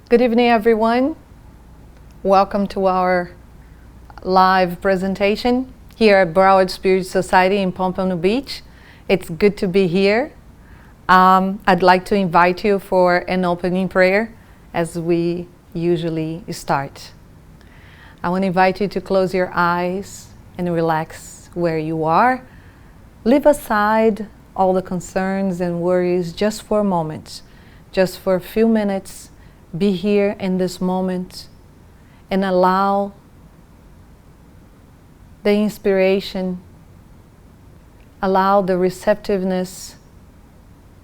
Good evening, everyone. Welcome to our live presentation here at Broward Spirit Society in Pompano Beach. It's good to be here. I'd like to invite you for an opening prayer as we usually start. I want to invite you to close your eyes and relax where you are. Leave aside all the concerns and worries just for a moment, just for a few minutes. Be here in this moment and allow the inspiration, allow the receptiveness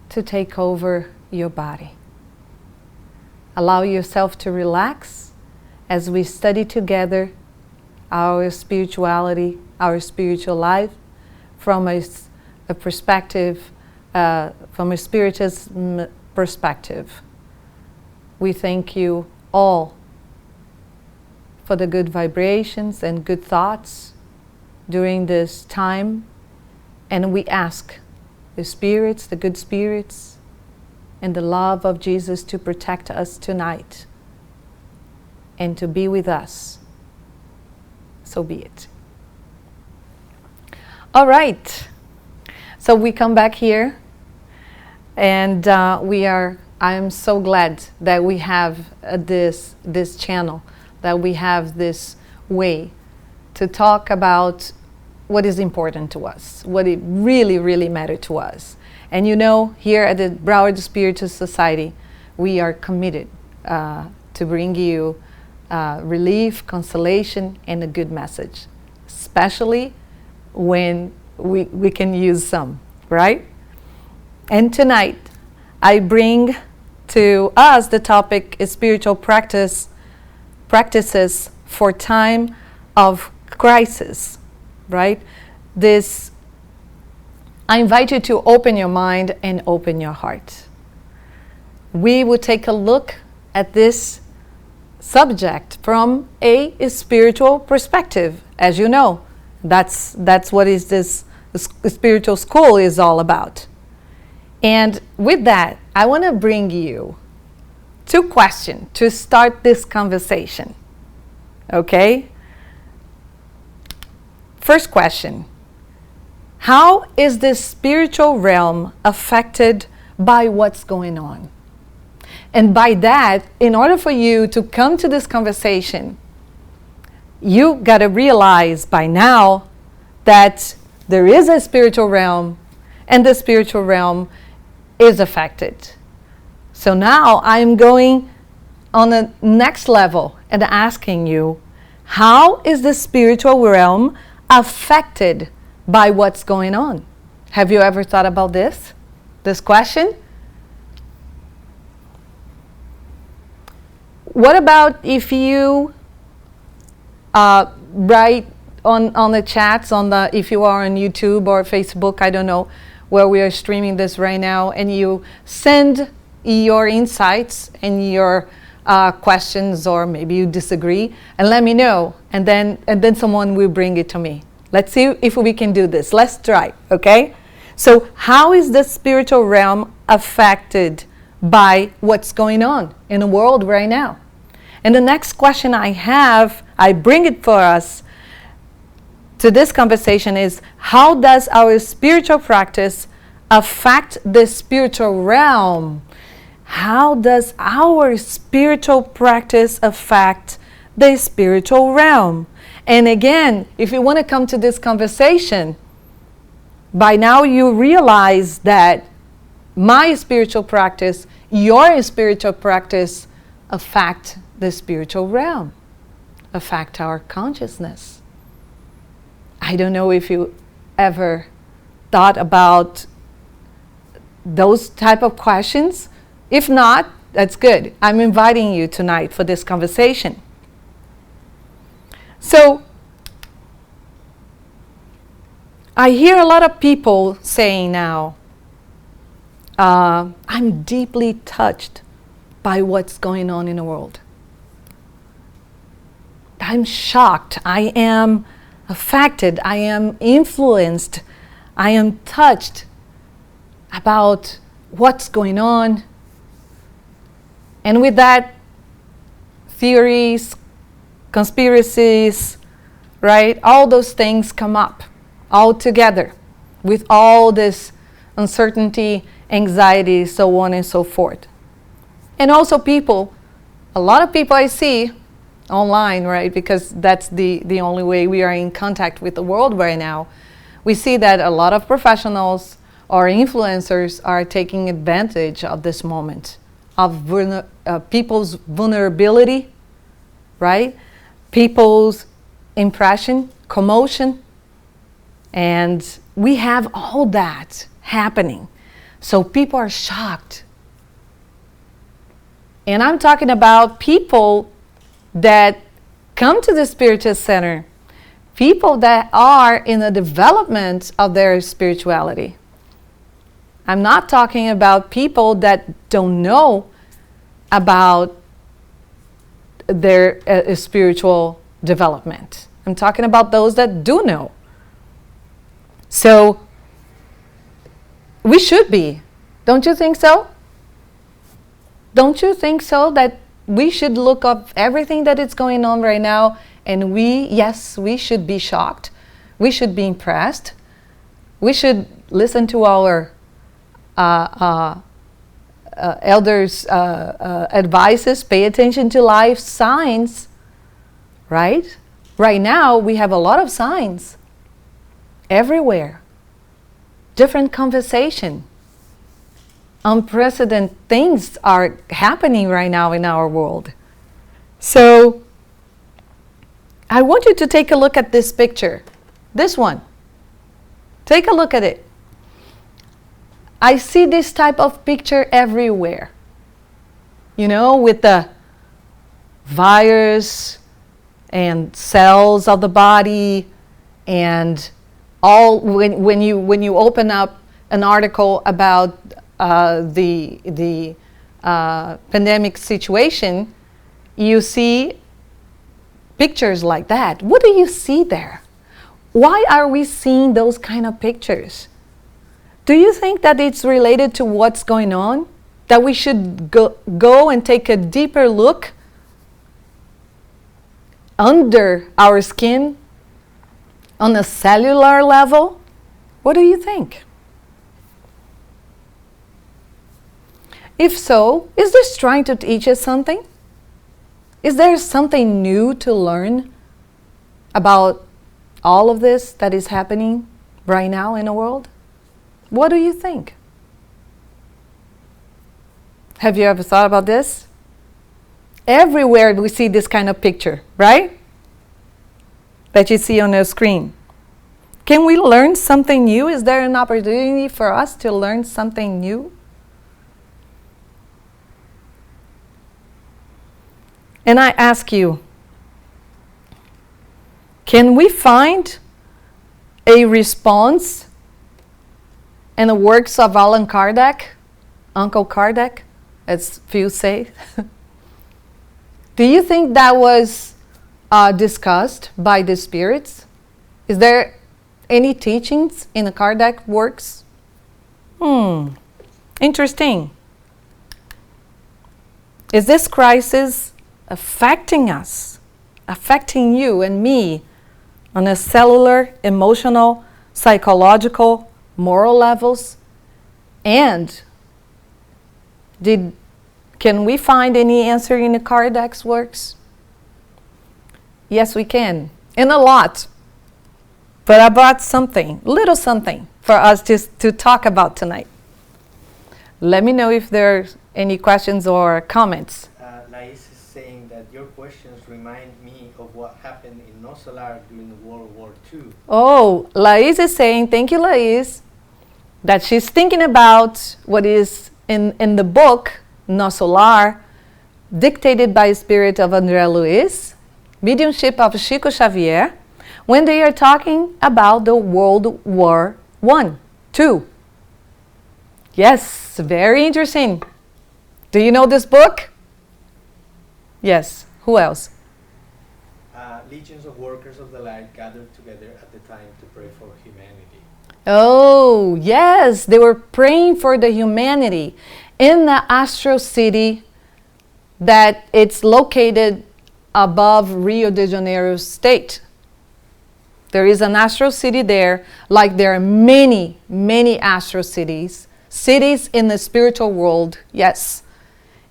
to take over your body. Allow yourself to relax as we study together our spirituality, our spiritual life from a perspective, from a spiritism perspective. We thank you all for the good vibrations and good thoughts during this time. And we ask the spirits, the good spirits, and the love of Jesus to protect us tonight and to be with us. So be it. All right. So we come back here and I am so glad that we have this channel, that we have this way to talk about what is important to us, what it really, really matters to us. And you know, here at the Broward Spiritual Society, we are committed to bring you relief, consolation, and a good message, especially when we can use some, right? And tonight, I bring to us the topic is spiritual practices for time of crisis, right? I invite you to open your mind and open your heart. We will take a look at this subject from a spiritual perspective. As you know, that's what is this spiritual school is all about. And with that, I want to bring you two questions to start this conversation. Okay? First question. How is this spiritual realm affected by what's going on? And by that, in order for you to come to this conversation, you got to realize by now that there is a spiritual realm, and the spiritual realm is affected. So now I'm going on the next level and asking you, how is the spiritual realm affected by what's going on? Have you ever thought about this question? What about if you write on the chats, if you are on YouTube or Facebook, I don't know, where we are streaming this right now, and you send your insights and your questions, or maybe you disagree, and let me know, and then someone will bring it to me. Let's see if we can do this. Let's try, okay? So how is the spiritual realm affected by what's going on in the world right now? And the next question I bring it for us to this conversation is, how does our spiritual practice affect the spiritual realm? How does our spiritual practice affect the spiritual realm? And again, if you want to come to this conversation, by now you realize that my spiritual practice, your spiritual practice, affect the spiritual realm, affect our consciousness. I don't know if you ever thought about those type of questions? If not, that's good. I'm inviting you tonight for this conversation. So, I hear a lot of people saying now, I'm deeply touched by what's going on in the world. I'm shocked. I am affected. I am influenced. I am touched about what's going on. And with that, theories, conspiracies, right? All those things come up all together with all this uncertainty, anxiety, so on and so forth. And also a lot of people I see online, right? Because that's the only way we are in contact with the world right now. We see that a lot of professionals or influencers are taking advantage of this moment of people's vulnerability, right? People's impression, commotion, and we have all that happening. So people are shocked. And I'm talking about people that come to the spiritual center, people that are in the development of their spirituality. I'm not talking about people that don't know about their spiritual development. I'm talking about those that do know. So we should be. Don't you think so? Don't you think so that we should look up everything that is going on right now, and yes, we should be shocked. We should be impressed. We should listen to our elders' advices, pay attention to life signs, right? Right now, we have a lot of signs everywhere. Different conversation. Unprecedented things are happening right now in our world. So, I want you to take a look at this picture. This one. Take a look at it. I see this type of picture everywhere. You know, with the virus and cells of the body, and all when you open up an article about the pandemic situation, you see pictures like that. What do you see there? Why are we seeing those kind of pictures? Do you think that it's related to what's going on? That we should go and take a deeper look under our skin on a cellular level? What do you think? If so, is this trying to teach us something? Is there something new to learn about all of this that is happening right now in the world? What do you think? Have you ever thought about this? Everywhere we see this kind of picture, right? That you see on the screen. Can we learn something new? Is there an opportunity for us to learn something new? And I ask you, can we find a response in the works of Allan Kardec, Uncle Kardec, as few say? Do you think that was discussed by the spirits? Is there any teachings in the Kardec works? Interesting. Is this crisis affecting us, affecting you and me on a cellular, emotional, psychological, moral levels? And can we find any answer in the Kardec's works? Yes, we can. And a lot. But I brought something, little something, for us to talk about tonight. Let me know if there's any questions or comments. Lais is saying that your questions remind me of what happened in Nosalar during World War II. Oh, Lais is saying, thank you, Lais. that she's thinking about what is in the book No Solar, dictated by Spirit of André Luiz, Mediumship of Chico Xavier, when they are talking about the World War I, II. Yes, very interesting. Do you know this book? Yes. Who else? Legions of workers of the light gathered together at the time to pray for humanity. Oh, yes. They were praying for the humanity in the Astro City that it's located above Rio de Janeiro state. There is an Astro City there, like there are many, many Astro cities in the spiritual world, yes.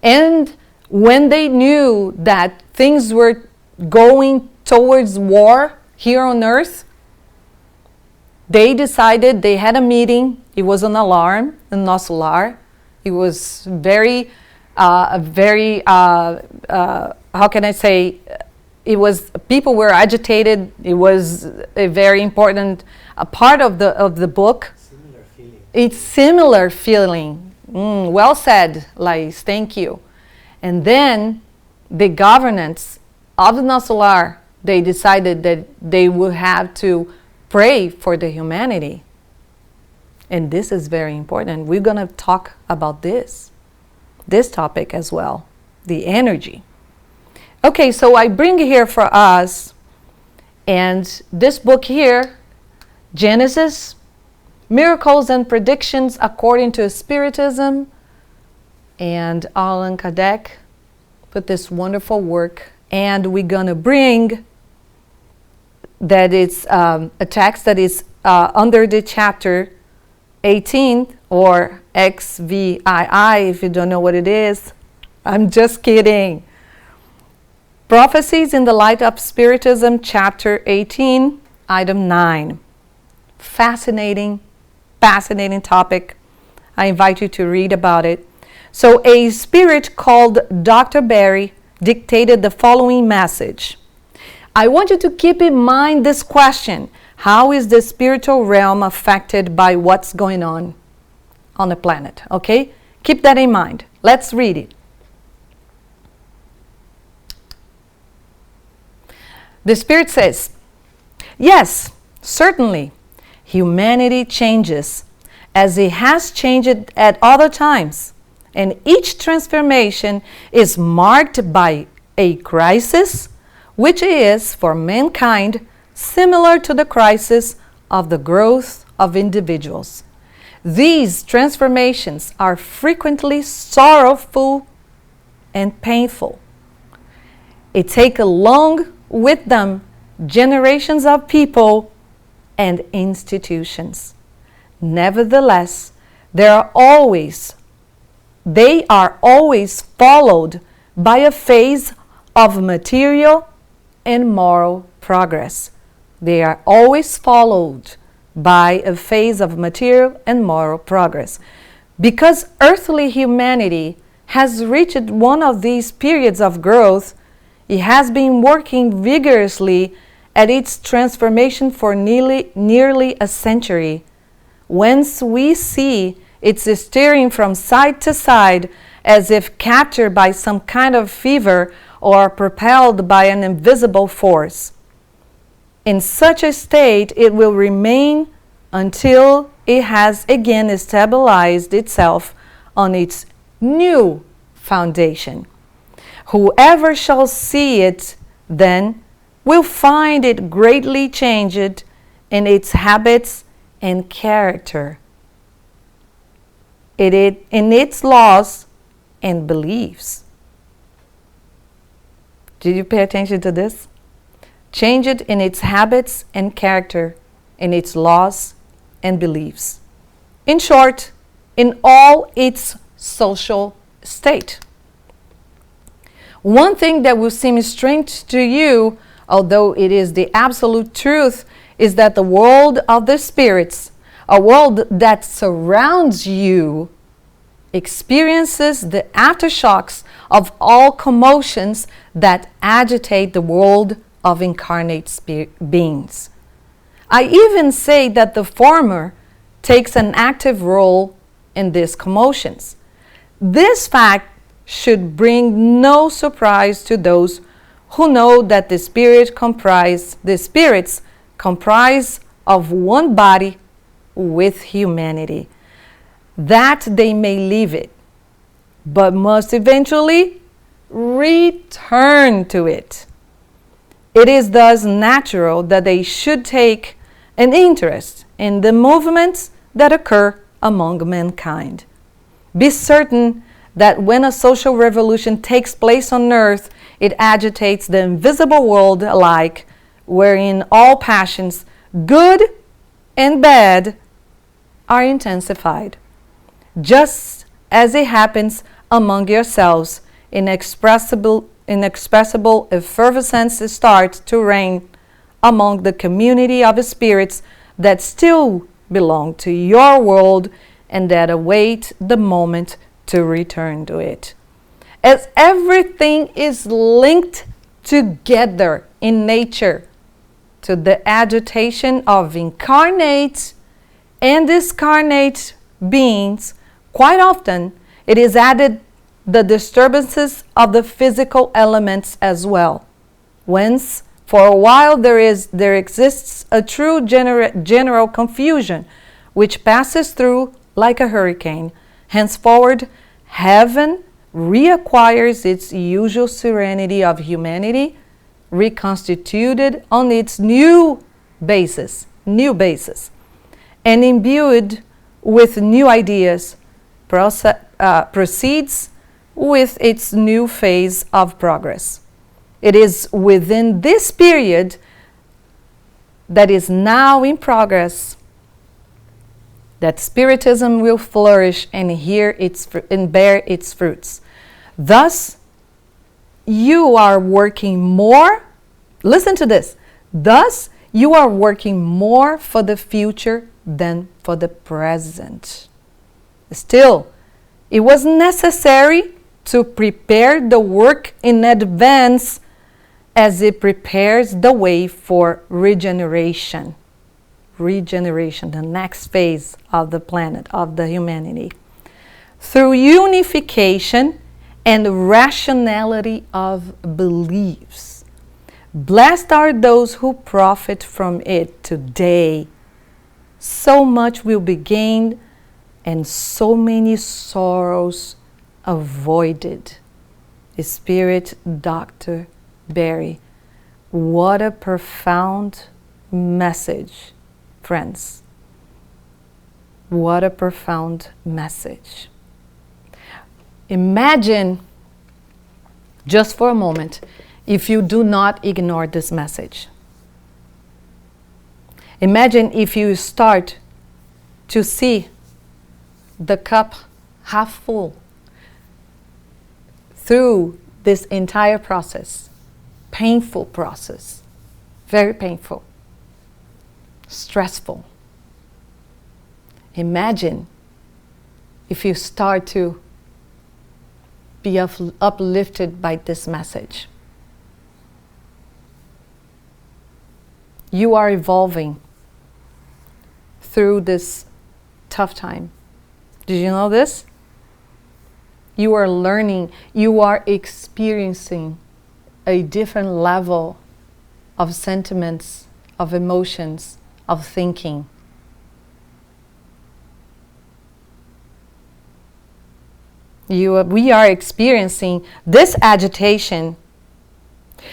And when they knew that things were going towards war here on earth, they decided, they had a meeting. It was an alarm in No Solar. It was very, how can I say, it was, people were agitated. It was a very important part of the book. Similar feeling. It's similar feeling. Well said, Lais. Thank you. And then the governance of the No Solar, they decided that they would have to pray for the humanity. And this is very important. We're going to talk about this topic as well, the energy. Okay, so I bring here for us, and this book here, Genesis, Miracles and Predictions According to Spiritism, and Allan Kardec put this wonderful work. And we're going to bring that it's a text that is under the chapter 18, or XVII, if you don't know what it is. I'm just kidding. Prophecies in the Light of Spiritism, chapter 18, item 9. Fascinating topic. I invite you to read about it. So a spirit called Dr. Barry dictated the following message. I want you to keep in mind this question. How is the spiritual realm affected by what's going on the planet? Okay? Keep that in mind. Let's read it. The spirit says, yes, certainly, humanity changes as it has changed at other times. And each transformation is marked by a crisis, which is, for mankind, similar to the crisis of the growth of individuals. These transformations are frequently sorrowful and painful. It takes along with them generations of people and institutions. Nevertheless, they are always followed by a phase of material and moral progress. They are always followed by a phase of material and moral progress. Because earthly humanity has reached one of these periods of growth, it has been working vigorously at its transformation for nearly a century. Whence we see it's steering from side to side as if captured by some kind of fever or propelled by an invisible force. In such a state, it will remain until it has again stabilized itself on its new foundation. Whoever shall see it then will find it greatly changed in its habits and character, in its laws and beliefs. Did you pay attention to this? Change it in its habits and character, in its laws and beliefs. In short, in all its social state. One thing that will seem strange to you, although it is the absolute truth, is that the world of the spirits, a world that surrounds you, experiences the aftershocks of all commotions that agitate the world of incarnate beings. I even say that the former takes an active role in these commotions. This fact should bring no surprise to those who know that the spirits comprise of one body with humanity, that they may leave it, but must eventually return to it. It is thus natural that they should take an interest in the movements that occur among mankind. Be certain that when a social revolution takes place on earth, it agitates the invisible world alike, wherein all passions, good and bad, are intensified. Just as it happens among yourselves, inexpressible effervescence starts to reign among the community of spirits that still belong to your world and that await the moment to return to it. As everything is linked together in nature to the agitation of incarnate and discarnate beings, quite often it is added the disturbances of the physical elements as well. Whence, for a while there exists a true general confusion, which passes through like a hurricane. Henceforward, heaven reacquires its usual serenity of humanity, reconstituted on its new basis, and imbued with new ideas, proceeds with its new phase of progress. It is within this period that is now in progress that Spiritism will flourish and bear its fruits. Thus, you are working more, listen to this, thus you are working more for the future than for the present. Still, it was necessary to prepare the work in advance as it prepares the way for regeneration, the next phase of the planet, of the humanity, through unification and rationality of beliefs. Blessed are those who profit from it today. So much will be gained and so many sorrows avoided. Spirit Dr. Barry, what a profound message, friends. What a profound message. Imagine, just for a moment, if you do not ignore this message. Imagine if you start to see the cup half full through this entire process. Painful process. Very painful. Stressful. Imagine if you start to be uplifted by this message. You are evolving through this tough time. Did you know this? You are learning, you are experiencing a different level of sentiments, of emotions, of thinking. We are experiencing this agitation.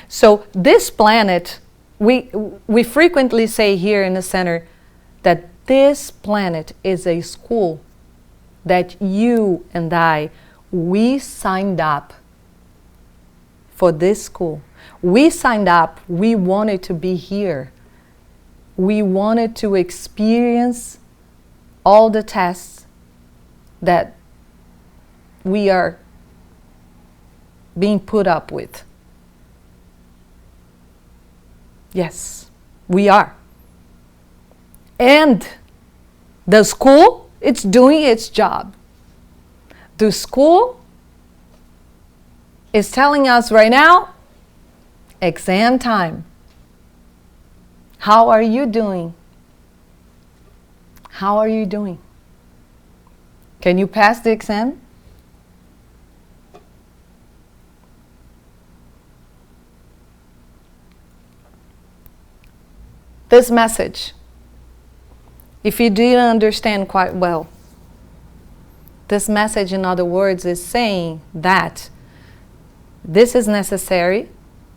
So this planet, we frequently say here in the center that this planet is a school that you and I, we signed up for this school. We signed up, we wanted to be here. We wanted to experience all the tests that we are being put up with. Yes, we are. And the school, it's doing its job. The school is telling us right now, exam time. How are you doing? How are you doing? Can you pass the exam? This message, if you didn't understand quite well, this message, in other words, is saying that this is necessary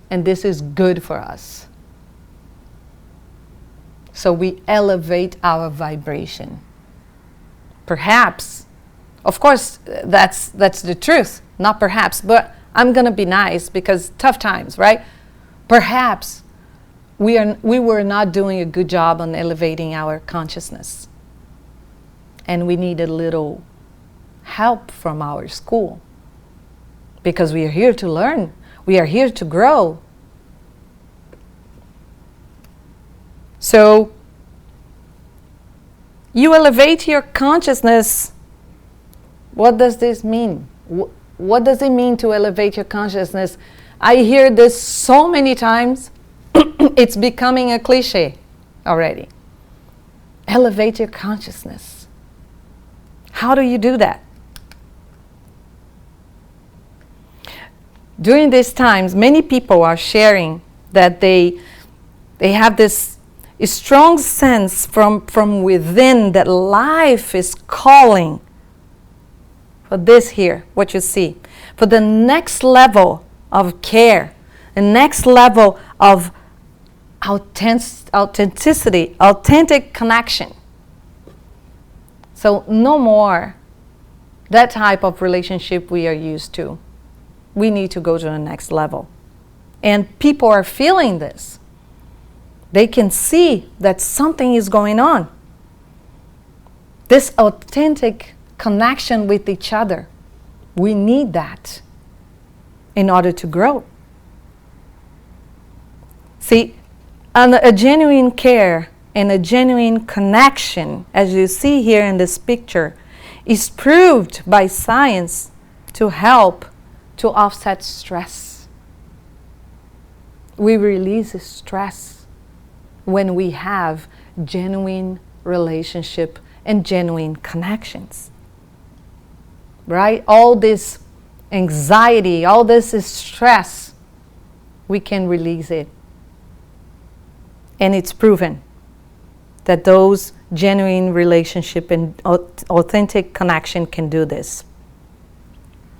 and this is good for us. So we elevate our vibration. Perhaps, of course, that's the truth, not perhaps, but I'm going to be nice because tough times, right? Perhaps we were not doing a good job on elevating our consciousness. And we need a little help from our school. Because we are here to learn. We are here to grow. So, you elevate your consciousness. What does this mean? What does it mean to elevate your consciousness? I hear this so many times. It's becoming a cliche already. Elevate your consciousness. How do you do that? During these times, many people are sharing that they have this strong sense from within that life is calling for this here, what you see, for the next level of care, the next level of authenticity, authentic connection. So no more that type of relationship we are used to. We need to go to the next level. And people are feeling this. They can see that something is going on. This authentic connection with each other. We need that in order to grow. See, a genuine care and a genuine connection, as you see here in this picture, is proved by science to help to offset stress. We release stress when we have genuine relationship and genuine connections. Right? All this anxiety, all this stress, we can release it. And it's proven that those genuine relationship and authentic connection can do this.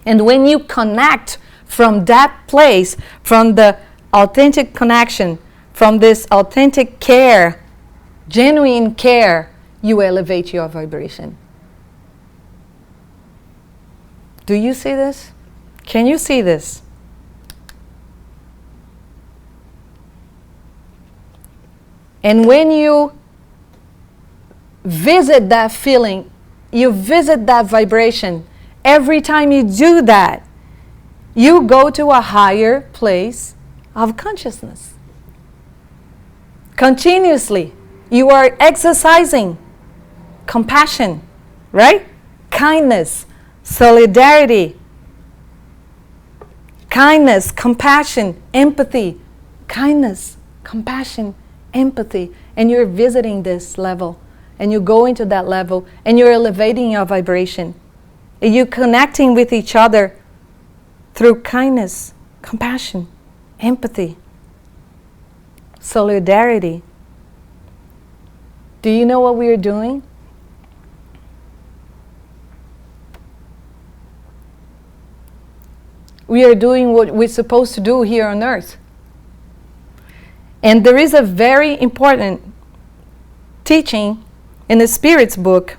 And when you connect from that place, from the authentic connection, from this authentic care, genuine care, you elevate your vibration. Do you see this? Can you see this? And when you visit that feeling, you visit that vibration, every time you do that, you go to a higher place of consciousness. Continuously, you are exercising compassion, right? Kindness, solidarity, kindness, compassion, empathy, kindness, compassion, empathy, and you're visiting this level, and you go into that level, and you're elevating your vibration, and you're connecting with each other through kindness, compassion, empathy, solidarity. Do you know what we are doing? We are doing what we're supposed to do here on earth. And there is a very important teaching in the Spirit's book,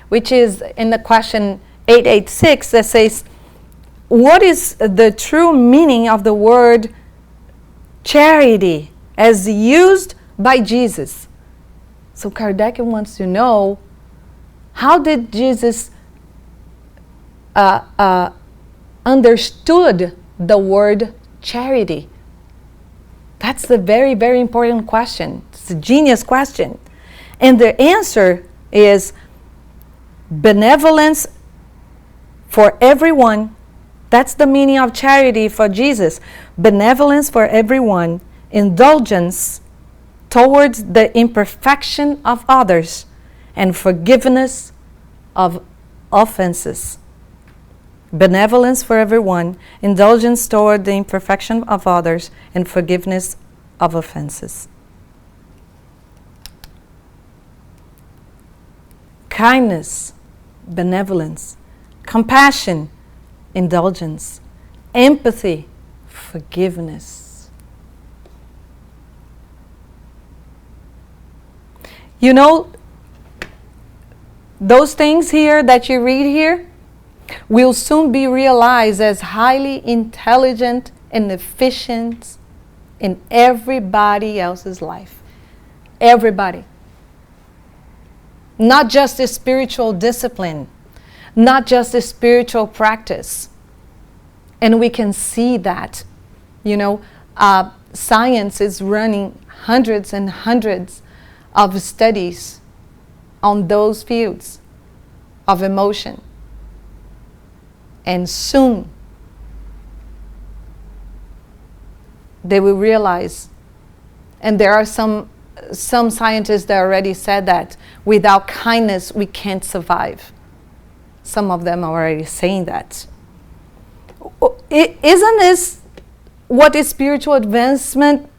which is in the question 886, that says, what is the true meaning of the word charity as used by Jesus? So Kardec wants to know, how did Jesus understood the word charity? That's a very, very important question. It's a genius question. And the answer is benevolence for everyone. That's the meaning of charity for Jesus. Benevolence for everyone, indulgence towards the imperfection of others, and forgiveness of offenses, benevolence for everyone, indulgence toward the imperfection of others, and forgiveness of offenses. Kindness, benevolence, compassion, indulgence, empathy, forgiveness. You know, those things here that you read here will soon be realized as highly intelligent and efficient in everybody else's life. Everybody. Not just a spiritual discipline, not just a spiritual practice. And we can see that, science is running hundreds and hundreds of studies on those fields of emotion. And soon they will realize, and there are some scientists that already said that without kindness we can't survive. Some of them are already saying that. Isn't this what is spiritual advancement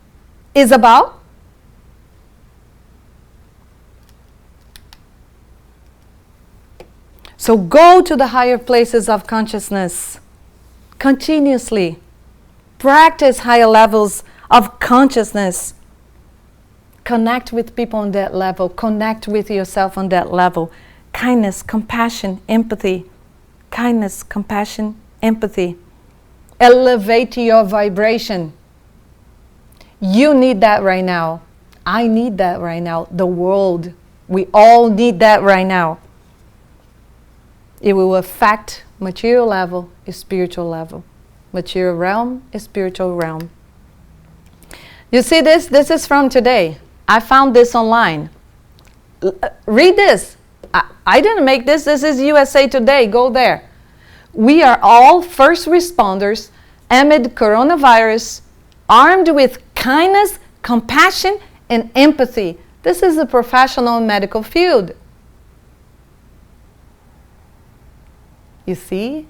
is about? So go to the higher places of consciousness continuously. Practice higher levels of consciousness. Connect with people on that level. Connect with yourself on that level. Kindness, compassion, empathy. Kindness, compassion, empathy. Elevate your vibration. You need that right now. I need that right now. The world, we all need that right now. It will affect material level, spiritual level. Material realm, spiritual realm. You see this? This is from today. I found this online. Read this. I didn't make this. This is USA Today. Go there. We are all first responders amid coronavirus, armed with kindness, compassion, and empathy. This is a professional medical field. You see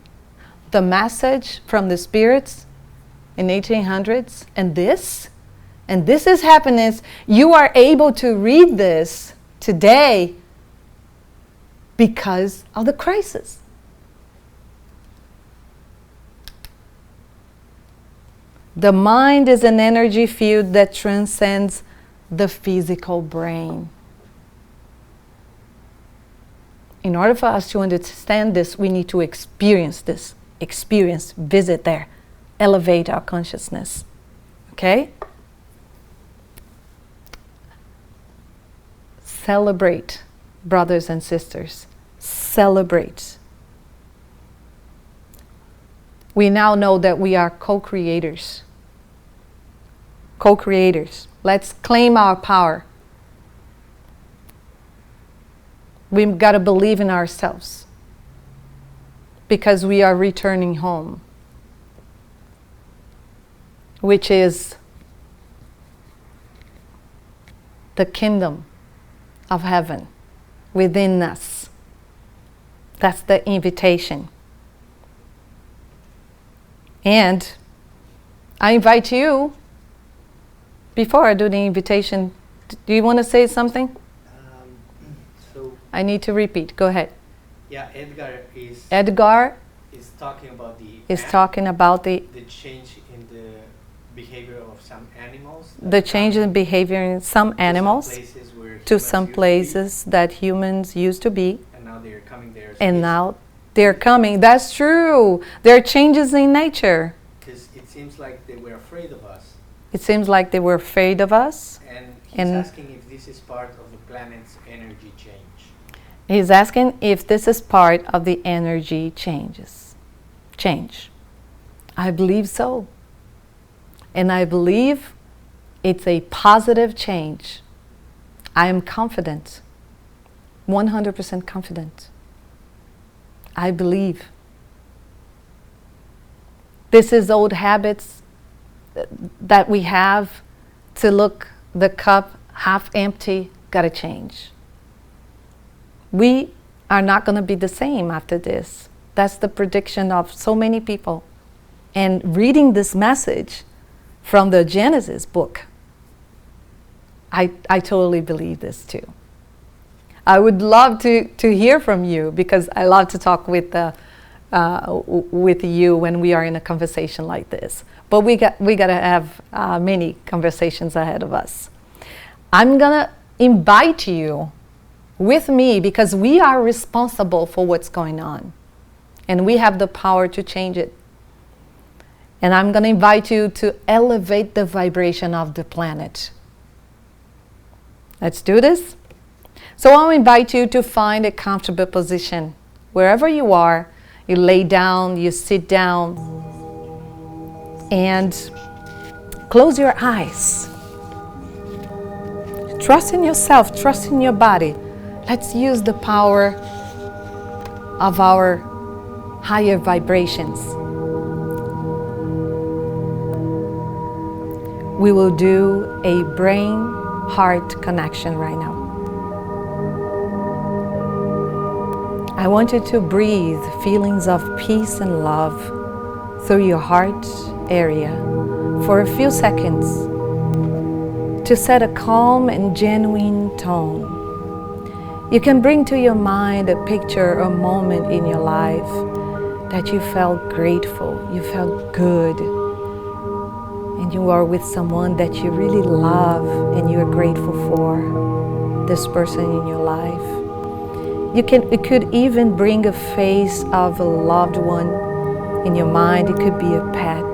the message from the spirits in 1800s, and this is happiness. You are able to read this today because of the crisis. The mind is an energy field that transcends the physical brain. In order for us to understand this, we need to experience this. Visit there. Elevate our consciousness. Okay? Celebrate, brothers and sisters. Celebrate. We now know that we are co-creators. Co-creators. Let's claim our power. We've got to believe in ourselves because we are returning home, which is the kingdom of heaven within us. That's the invitation. And I invite you, before I do the invitation, do you want to say something? I need to repeat. Go ahead. Yeah, Edgar is talking about the change in the behavior of some animals. The change in behavior in some animals to some places that humans used to be. And now they're coming there. And now they're coming. That's true. There are changes in nature. Because it seems like they were afraid of us. It seems like they were afraid of us. And he's asking if this is part of the planet's energy change. He's asking if this is part of the energy change. I believe so. And I believe it's a positive change. I am confident, 100% confident. I believe. This is old habits that we have to look the cup half empty, gotta change. we are not going to be the same after this. That's the prediction of so many people. And reading this message from the Genesis book, I totally believe this too. I would love to hear from you, because I love to talk with you when we are in a conversation like this. But we got to have many conversations ahead of us. I'm gonna invite you with me, because we are responsible for what's going on, and we have the power to change it. And I'm gonna invite you to elevate the vibration of the planet. Let's do this. So I'll invite you to find a comfortable position. Wherever you are, you lay down, you sit down, and close your eyes. Trust in yourself, trust in your body. Let's use the power of our higher vibrations. We will do a brain-heart connection right now. I want you to breathe feelings of peace and love through your heart area for a few seconds to set a calm and genuine tone. You can bring to your mind a picture or moment in your life that you felt grateful, you felt good, and you are with someone that you really love and you are grateful for this person in your life. It could even bring a face of a loved one in your mind. It could be a pet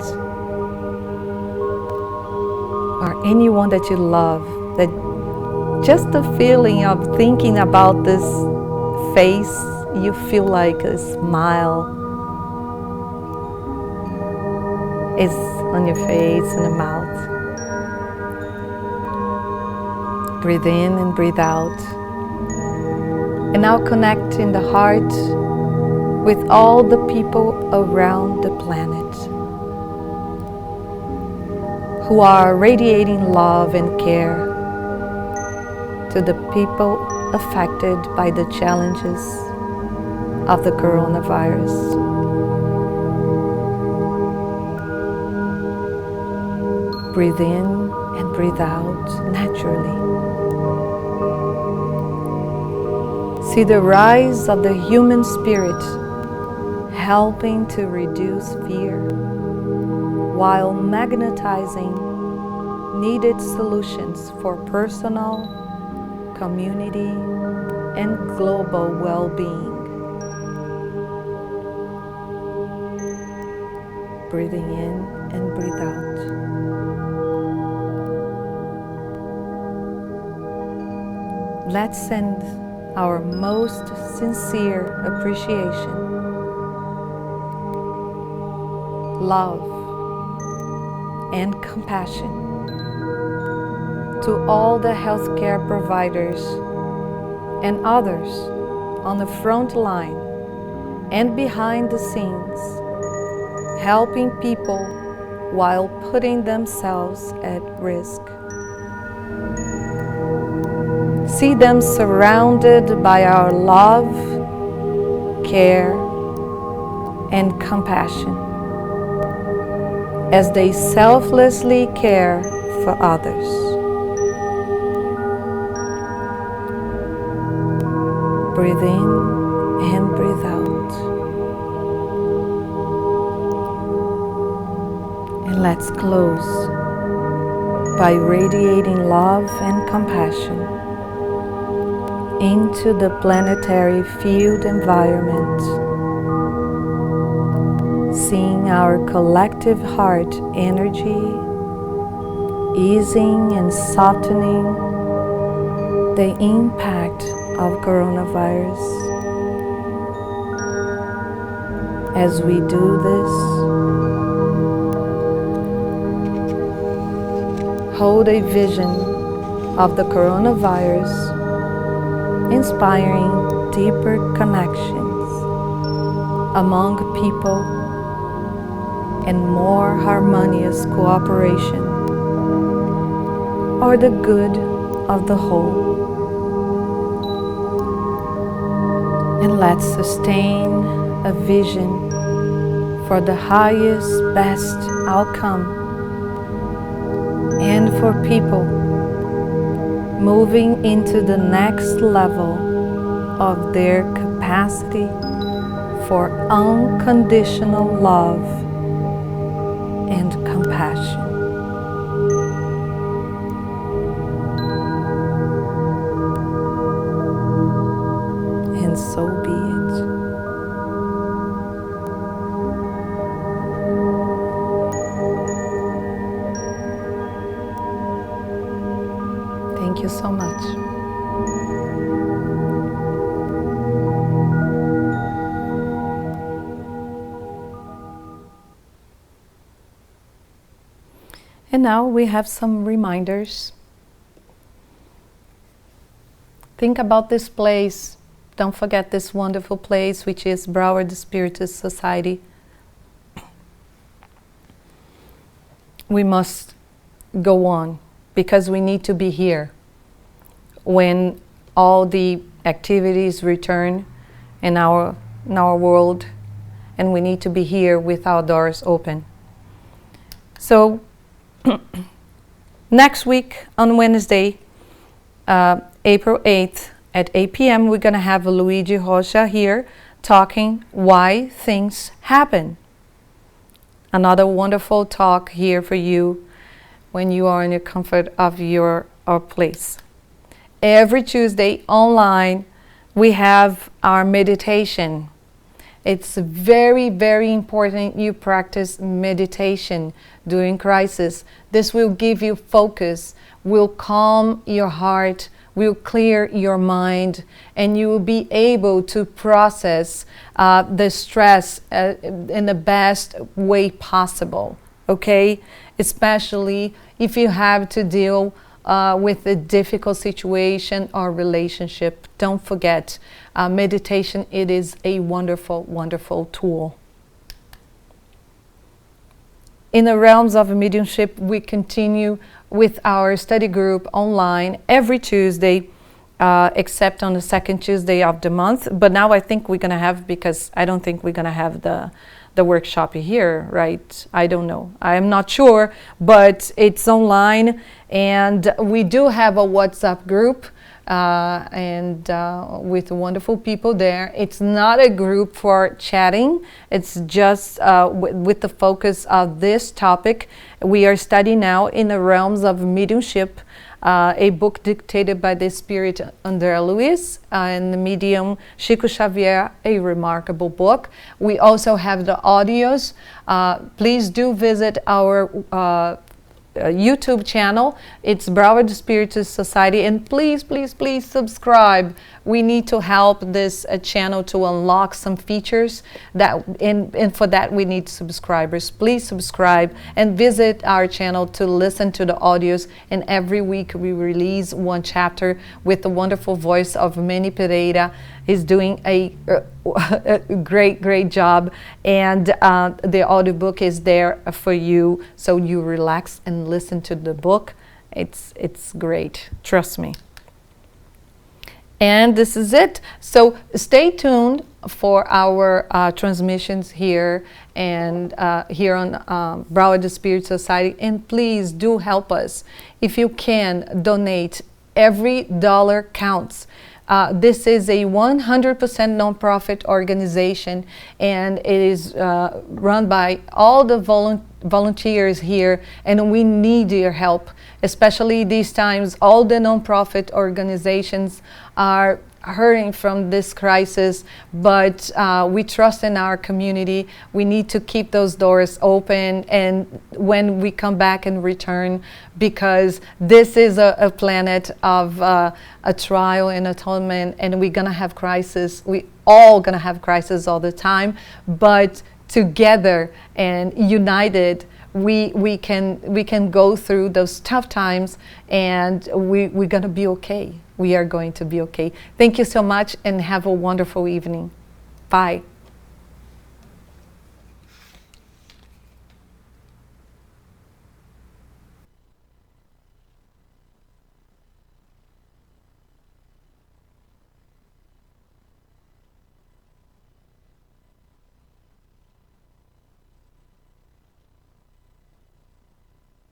or anyone that you love. That just the feeling of thinking about this face, you feel like a smile is on your face and the mouth. Breathe in and breathe out. And now connect in the heart with all the people around the planet who are radiating love and care to the people affected by the challenges of the coronavirus. Breathe in and breathe out naturally. See the rise of the human spirit helping to reduce fear while magnetizing needed solutions for personal, community, and global well-being. Breathing in and breathe out. Let's send our most sincere appreciation, love, and compassion to all the healthcare providers and others on the front line and behind the scenes, helping people while putting themselves at risk. See them surrounded by our love, care, and compassion as they selflessly care for others. Breathe in and breathe out. And let's close by radiating love and compassion into the planetary field environment, seeing our collective heart energy easing and softening the impact of coronavirus. As we do this, hold a vision of the coronavirus inspiring deeper connections among people and more harmonious cooperation for the good of the whole. And let's sustain a vision for the highest, best outcome, and for people moving into the next level of their capacity for unconditional love and compassion. And so be it. Thank you so much. And now we have some reminders. Think about this place. Don't forget this wonderful place, which is Broward Spiritist Society. We must go on because we need to be here when all the activities return in our world, and we need to be here with our doors open. So next week on Wednesday, April 8th at 8 p.m. we're going to have Luigi Rocha here talking why things happen. Another wonderful talk here for you when you are in the comfort of your place. Every Tuesday online we have our meditation. It's very, very important you practice meditation during crisis. This will give you focus, will calm your heart, will clear your mind, and you will be able to process the stress in the best way possible, okay? Especially if you have to deal with a difficult situation or relationship. Don't forget, meditation, it is a wonderful, wonderful tool. In the realms of mediumship, we continue with our study group online every Tuesday, except on the second Tuesday of the month. But now I think we're going to have, because I don't think we're going to have the workshop here, right? I don't know. I'm not sure, but it's online. And we do have a WhatsApp group with wonderful people there. It's not a group for chatting. It's just with the focus of this topic. We are studying now in the realms of mediumship, a book dictated by the Spirit André Luiz and the medium Chico Xavier, a remarkable book. We also have the audios. Please do visit our YouTube channel. It's Broward Spiritist Society, and please, please, please subscribe. We need to help this channel to unlock some features that, and for that we need subscribers. Please subscribe and visit our channel to listen to the audios. And every week we release one chapter with the wonderful voice of Manny Pereira. He's doing a great job, and the audiobook is there for you, so you relax and listen to the book. It's great, trust me. And this is it. So stay tuned for our transmissions here and here on Broward Spirit Society. And please do help us. If you can, donate. Every dollar counts. This is a 100% nonprofit organization, and it is run by all the volunteers here, and we need your help, especially these times. All the nonprofit organizations are hurting from this crisis, but we trust in our community. We need to keep those doors open, and when we come back and return, because this is a planet of a trial and atonement, and we're gonna have crisis. We all gonna have crisis all the time, but together and united, we can go through those tough times, and we're gonna be okay. We are going to be okay. Thank you so much, and have a wonderful evening. Bye.